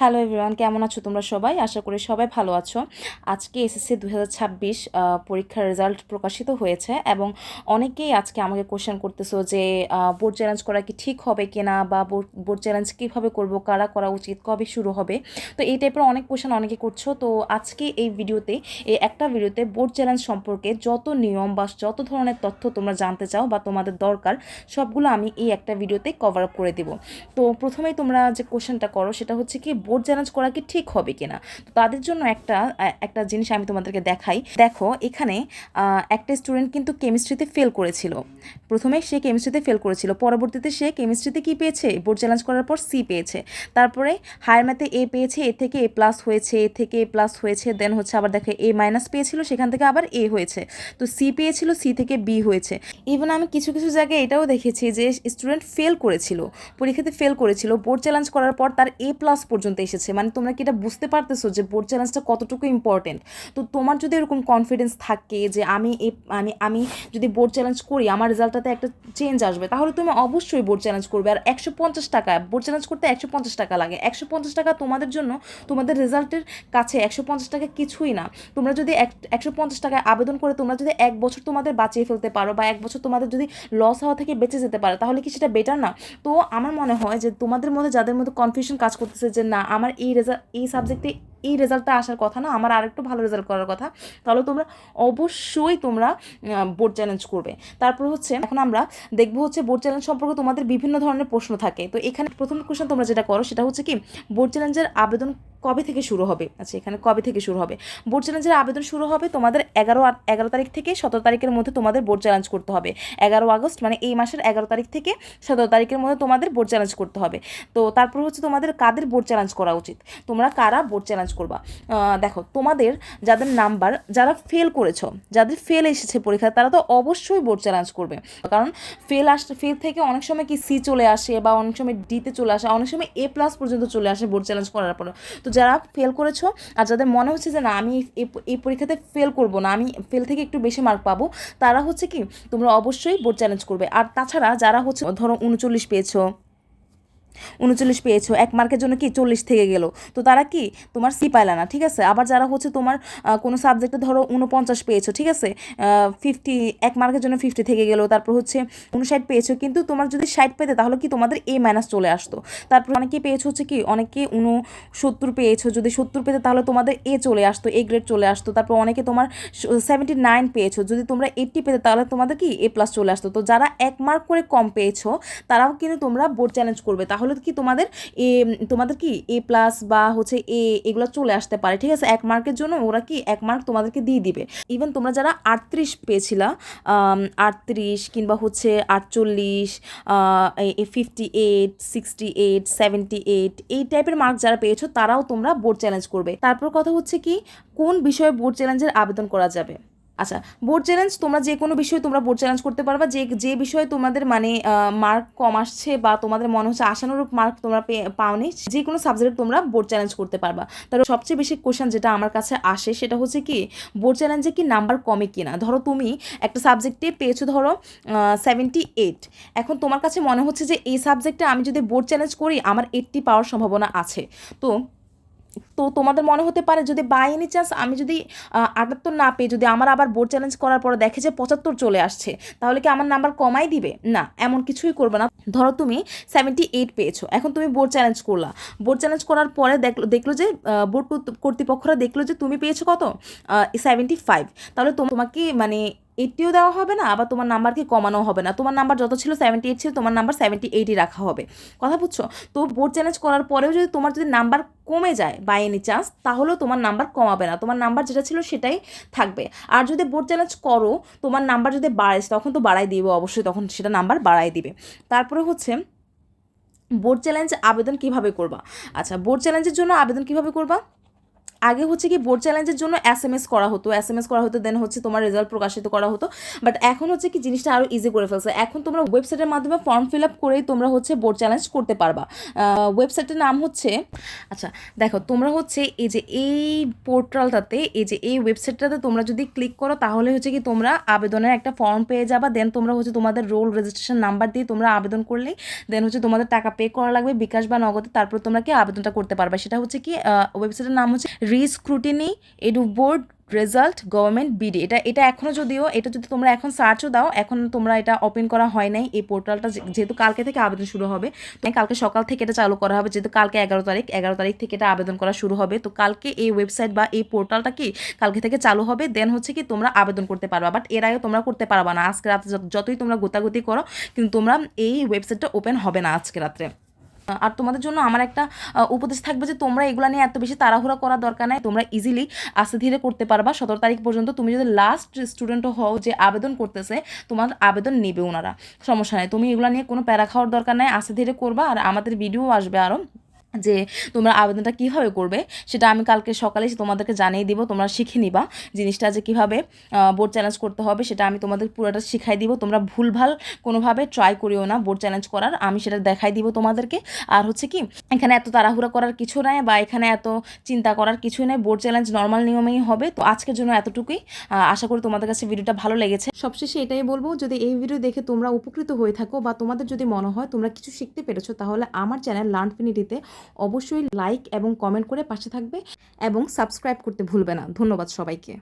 Hello everyone, কেমন আছো তোমরা সবাই? আশা করি সবাই ভালো আছো। আজকে এসএসসি 2026 পরীক্ষার রেজাল্ট প্রকাশিত হয়েছে এবং অনেকেই আজকে আমাকে কোশ্চেন করতেছো যে বোর্ড চ্যালেঞ্জ করা কি ঠিক হবে কিনা, বা বোর্ড চ্যালেঞ্জ কীভাবে করবো, কারা করা উচিত, কবে শুরু হবে। তো এই টাইপের অনেক কোশ্চেন অনেকে করছো। তো আজকে এই ভিডিওতে, এই একটা ভিডিওতে বোর্ড চ্যালেঞ্জ সম্পর্কে যত নিয়ম বা যত ধরনের তথ্য তোমরা জানতে চাও বা তোমাদের দরকার, সবগুলো আমি এই একটা ভিডিওতে কভার আপ করে দেবো। তো প্রথমেই তোমরা যে কোশ্চেনটা করো সেটা হচ্ছে কি, বোর্ড চ্যালেঞ্জ করা কি ঠিক হবে কিনা। তো তাদের জন্য একটা জিনিস আমি তোমাদেরকে দেখাই। দেখো এখানে একটা স্টুডেন্ট কিন্তু কেমিস্ট্রিতে ফেল করেছিল। প্রথমে সে কেমিস্ট্রিতে ফেল করেছিল, পরবর্তীতে সে কেমিস্ট্রিতে কি পেয়েছে, বোর্ড চ্যালেঞ্জ করার পর সি পেয়েছে। তারপরে হায়ার ম্যাথে এ পেয়েছে, এ থেকে এ প্লাস হয়েছে, এ থেকে এ প্লাস হয়েছে, দেন হচ্ছে আবার দেখে এ মাইনাস পেয়েছিল, সেখান থেকে আবার এ হয়েছে। তো সি পেয়েছিল, সি থেকে বি হয়েছে। ইভেন আমি কিছু কিছু জায়গায় এটাও দেখেছি যে স্টুডেন্ট ফেল করেছিল, পরীক্ষাতে ফেল করেছিল, বোর্ড চ্যালেঞ্জ করার পর তার এ প্লাস পর্যন্ত এসেছে। মানে তোমরা কি এটা বুঝতে পারতেছো যে বোর্ড চ্যালেঞ্জটা কতটুকু ইম্পর্টেন্ট। তো তোমার যদি এরকম কনফিডেন্স থাকে যে আমি যদি বোর্ড চ্যালেঞ্জ করি আমার রেজাল্টটাতে একটা চেঞ্জ আসবে, তাহলে তুমি অবশ্যই বোর্ড চ্যালেঞ্জ করবে। আর 150 টাকা, বোর্ড চ্যালেঞ্জ করতে 150 টাকা লাগে। 150 টাকা তোমাদের জন্য, তোমাদের রেজাল্টের কাছে 150 টাকা কিছুই না। তোমরা যদি 150 টাকায় আবেদন করে তোমরা যদি 1 বছর তোমাদের বাঁচিয়ে ফেলতে পারো, বা 1 বছর তোমাদের যদি লস হওয়া থেকে বেঁচে যেতে পারে, তাহলে কি সেটা বেটার না? তো আমার মনে হয় যে তোমাদের মধ্যে যাদের মধ্যে কনফিউশন কাজ করতেছে যে না, আমার এই সাবজেক্টে এই রেজাল্টটা আসার কথা না, আমার আরেকটু ভালো রেজাল্ট করার কথা, তাহলে তোমরা অবশ্যই তোমরা বোর্ড চ্যালেঞ্জ করবে। তারপর হচ্ছে এখন আমরা দেখবো হচ্ছে বোর্ড চ্যালেঞ্জ সম্পর্কে তোমাদের বিভিন্ন ধরনের প্রশ্ন থাকে। তো এখানে প্রথম কোশ্চেন তোমরা যেটা করো সেটা হচ্ছে কি, বোর্ড চ্যালেঞ্জের আবেদন কবে থেকে শুরু হবে। আচ্ছা, এখানে কবে থেকে শুরু হবে, বোর্ড চ্যালেঞ্জের আবেদন শুরু হবে তোমাদের 11 তারিখ থেকে 17 তারিখের মধ্যে তোমাদের বোর্ড চ্যালেঞ্জ করতে হবে। 11 আগস্ট মানে এই মাসের 11 তারিখ থেকে 17 তারিখের মধ্যে তোমাদের বোর্ড চ্যালেঞ্জ করতে হবে। তো তারপর হচ্ছে তোমাদের কাদের বোর্ড চ্যালেঞ্জ করা উচিত, তোমরা কারা বোর্ড চ্যালেঞ্জ করবা। দেখো তোমাদের যাদের নাম্বার, যারা ফেল করেছো, যাদের ফেল এসেছে পরীক্ষা, তারা তো অবশ্যই বোর্ড চ্যালেঞ্জ করবে। কারণ ফেল থেকে অনেক সময় কি সি চলে আসে, বা অনেক সময় ডিতে চলে আসে, অনেক সময় এ প্লাস পর্যন্ত চলে আসে বোর্ড চ্যালেঞ্জ করার পর। তো যারা ফেল করেছো আর যাদের মনে হচ্ছে যে না আমি এই পরীক্ষাতে ফেল করবো না, আমি ফেল থেকে একটু বেশি মার্ক পাবো, তারা হচ্ছে কি তোমরা অবশ্যই বোর্ড চ্যালেঞ্জ করবে। আর তাছাড়া যারা হচ্ছে ধরো 39 পেয়েছো, 1 মার্কের জন্য কি 40 থেকে গেল, তো তারা কি তোমার সি পাইলা না, ঠিক আছে। আবার যারা হচ্ছে তোমার কোনো সাবজেক্টে ধরো 49 পেয়েছো, ঠিক আছে, 50, 1 মার্কের জন্য 50 থেকে গেল। তারপর হচ্ছে 59 পেয়েছো, কিন্তু তোমার যদি 60 পেতে তাহলে কি তোমাদের এ মাইনাস চলে আসতো। তারপর অনেকে পেয়েছো হচ্ছে কি, অনেকে 69 পেয়েছো, যদি 70 পেতে তাহলে তোমাদের এ চলে আসতো, এ গ্রেড চলে আসতো। তারপর অনেকে তোমার 79 পেয়েছো, যদি তোমরা 80 পেতে তাহলে তোমাদের কি এ প্লাস চলে আসতো। তো যারা 1 মার্ক করে কম পেয়েছো তারাও কিন্তু তোমরা বোর্ড চ্যালেঞ্জ করবে, তাহলে কি তোমাদের কি এ প্লাস বা হচ্ছে এগুলো চলে আসতে পারে, ঠিক আছে। 1 মার্কের জন্য ওরা কি 1 মার্ক তোমাদেরকে দিয়ে দিবে। ইভেন তোমরা যারা 38 পেয়েছিলা, 38 কিংবা হচ্ছে 48, 58, 68, 78, এই টাইপের মার্ক যারা পেয়েছো তারাও তোমরা বোর্ড চ্যালেঞ্জ করবে। তারপর কথা হচ্ছে কি, কোন বিষয়ে বোর্ড চ্যালেঞ্জের আবেদন করা যাবে। আচ্ছা, বোর্ড চ্যালেঞ্জ তোমরা যে কোনো বিষয়ে তোমরা বোর্ড চ্যালেঞ্জ করতে পারবা, যে বিষয়ে তোমাদের মানে মার্ক কম আসছে, বা তোমাদের মনে হচ্ছে আশানুরূপ মার্ক তোমরা পাওনি, যে কোনো সাবজেক্টে তোমরা বোর্ড চ্যালেঞ্জ করতে পারবা। তাহলে সবচেয়ে বেশি কোশ্চেন যেটা আমার কাছে আসে সেটা হচ্ছে কি, বোর্ড চ্যালেঞ্জে কি নাম্বার কমে কিনা। ধরো তুমি একটা সাবজেক্টে পেয়েছো ধরো 78, এখন তোমার কাছে মনে হচ্ছে যে এই সাবজেক্টে আমি যদি বোর্ড চ্যালেঞ্জ করি আমার 80 পাওয়ার সম্ভাবনা আছে। তো তো তোমাদের মনে হতে পারে যদি বাই এনি চান্স আমি যদি 78 না পেয়ে যদি আমার আবার বোর্ড চ্যালেঞ্জ করার পরে দেখে যে 75 চলে আসছে, তাহলে কি আমার নাম্বার কমাই দিবে? না, এমন কিছুই করবে না। ধরো তুমি 78 পেয়েছো, এখন তুমি বোর্ড চ্যালেঞ্জ করলা, বোর্ড চ্যালেঞ্জ করার পরে দেখলো যে বোর্ড কর্তৃপক্ষরা দেখলো যে তুমি পেয়েছো কত, 75, তাহলে তোমাকে মানে 80ও দেওয়া হবে না, আবার তোমার নাম্বারকে কমানো হবে না। তোমার নাম্বার যত ছিল 78 ছিল, তোমার নাম্বার 78ই রাখা হবে। কথা বুঝছো? তো বোর্ড চ্যালেঞ্জ করার পরেও যদি তোমার যদি নাম্বার কমে যায় বাই এনি চান্স, তাহলেও তোমার নাম্বার কমাবে না, তোমার নাম্বার যেটা ছিল সেটাই থাকবে। আর যদি বোর্ড চ্যালেঞ্জ করো তোমার নাম্বার যদি বাড়ে, তখন তো বাড়াই দিবে অবশ্যই, তখন সেটা নাম্বার বাড়াই দিবে। তারপরে হচ্ছে বোর্ড চ্যালেঞ্জ আবেদন কিভাবে করবা। আচ্ছা, বোর্ড চ্যালেঞ্জের জন্য আবেদন কিভাবে করবা, আগে হচ্ছে কি বোর্ড চ্যালেঞ্জের জন্য এসএমএস করা হতো, দেন হচ্ছে তোমার রেজাল্ট প্রকাশিত করা হতো। বাট এখন হচ্ছে কি জিনিসটা আরও ইজি করে ফেলছে। এখন তোমরা ওয়েবসাইটের মাধ্যমে ফর্ম ফিল আপ করেই তোমরা হচ্ছে বোর্ড চ্যালেঞ্জ করতে পারবা। ওয়েবসাইটের নাম হচ্ছে, আচ্ছা দেখো, তোমরা হচ্ছে এই যে এই পোর্টালটাতে, এই যে এই ওয়েবসাইটটাতে তোমরা যদি ক্লিক করো তাহলে হচ্ছে কি তোমরা আবেদনের একটা ফর্ম পেয়ে যাবা। দেন তোমরা হচ্ছে তোমাদের রোল রেজিস্ট্রেশন নাম্বার দিয়ে তোমরা আবেদন করলেই দেন হচ্ছে তোমাদের টাকা পে করা লাগবে বিকাশ বা নগদে, তারপর তোমরা কি আবেদনটা করতে পারবে। সেটা হচ্ছে কি ওয়েবসাইটের নাম হচ্ছে rescrutiny edu board result government BD. এটা এখনও যদিও এটা যদি তোমরা এখন সার্চও দাও, এখন তোমরা এটা ওপেন করা হয় নাই এই পোর্টালটা, যেহেতু কালকে থেকে আবেদন শুরু হবে, তো কালকে সকাল থেকে এটা চালু করা হবে, যেহেতু কালকে 11 তারিখ থেকে এটা আবেদন করা শুরু হবে। তো কালকে এই ওয়েবসাইট বা এই পোর্টালটা কি কালকে থেকে চালু হবে। দেন হচ্ছে কি তোমরা আবেদন করতে পারবা, বাট এর আগে তোমরা করতে পারবা না। আজকে রাতে যতই তোমরা গোতাগুতি করো, কিন্তু তোমরা এই ওয়েবসাইটটা ওপেন হবে না আজকে রাত্রে। আর তোমাদের জন্য আমার একটা উপদেশ থাকবে যে তোমরা এগুলো নিয়ে এত বেশি তাড়াহুড়া করার দরকার নাই। তোমরা ইজিলি আস্তে ধীরে করতে পারবা। 17 তারিখ পর্যন্ত তুমি যদি লাস্ট স্টুডেন্টও হও যে আবেদন করতেছে, তোমার আবেদন নেবে ওনারা, সমস্যা নেই। তুমি এগুলো নিয়ে কোনো প্যারা খাওয়ার দরকার নাই, আস্তে ধীরে করবা। আর আমাদের ভিডিও আসবে আরও যে তোমরা আবেদনটা কীভাবে করবে, সেটা আমি কালকে সকালে তোমাদেরকে জানিয়ে দিব। তোমরা শিখে নিবা জিনিসটা যে কীভাবে বোর্ড চ্যালেঞ্জ করতে হবে, সেটা আমি তোমাদের পুরোটা শিখাই দিব। তোমরা ভুলভাল কোনোভাবে ট্রাই করিও না বোর্ড চ্যালেঞ্জ করার, আমি সেটা দেখাই দিব তোমাদেরকে। আর হচ্ছে কি এখানে এত তাড়াহুড়া করার কিছু নাই, বা এখানে এত চিন্তা করার কিছুই নাই। বোর্ড চ্যালেঞ্জ নর্মাল নিয়মেই হবে। তো আজকের জন্য এতটুকুই। আশা করি তোমাদের কাছে ভিডিওটা ভালো লেগেছে। সবশেষে এটাই বলবো, যদি এই ভিডিও দেখে তোমরা উপকৃত হয়ে থাকো বা তোমাদের যদি মনে হয় তোমরা কিছু শিখতে পেরেছো, তাহলে আমার চ্যানেল লার্নফিনিটিতে অবশ্যই লাইক এবং কমেন্ট করে পাশে থাকবে এবং সাবস্ক্রাইব করতে ভুলবে না। ধন্যবাদ সবাইকে।